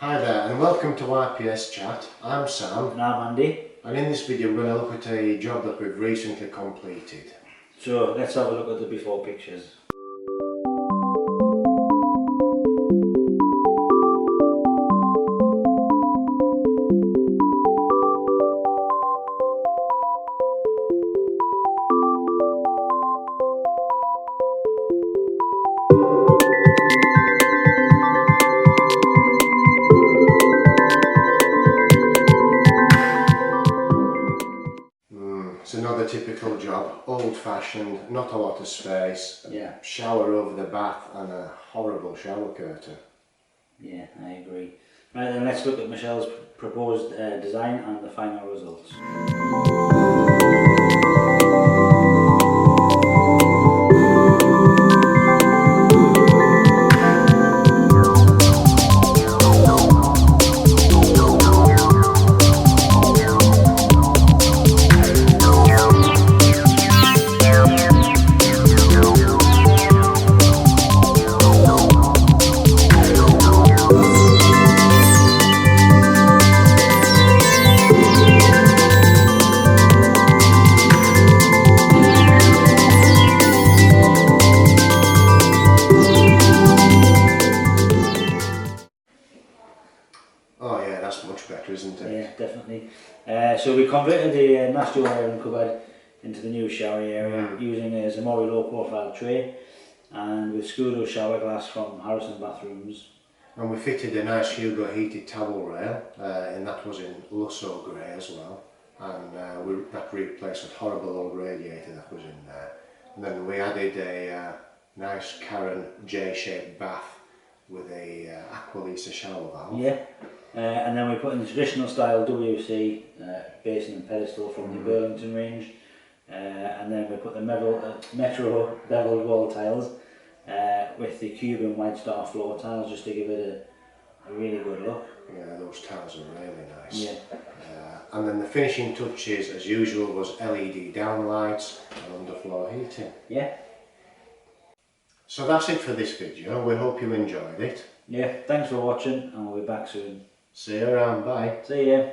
Hi there and welcome to YPS Chat. I'm Sam. And I'm Andy. And in this video we're going to look at a job that we've recently completed. So let's have a look at the before pictures. It's another typical job, old-fashioned, not a lot of space, Yeah. shower over the bath and a horrible shower curtain. Yeah, I agree. Right then, let's look at Michelle's proposed design and the final results. Oh yeah, that's much better, isn't it? Yeah, definitely. So we converted the master airing cupboard into the new shower area using a Zamori low profile tray and with Scudo shower glass from Harrison Bathrooms. And we fitted a nice Hugo heated towel rail, and that was in Lusso grey as well. And that replaced that horrible old radiator that was in there. And then we added a nice Carron J shaped bath with a Aqualisa shower valve. Yeah. And then we put in the traditional style WC basin and pedestal from the Burlington range, and then we put the Metro Bevelled wall tiles with the Cuban White Star floor tiles just to give it a really good look. Yeah, those tiles are really nice. Yeah. And then the finishing touches, as usual, was LED downlights and underfloor heating. Yeah. So that's it for this video. We hope you enjoyed it. Yeah, thanks for watching and we'll be back soon. See you around, bye. See ya.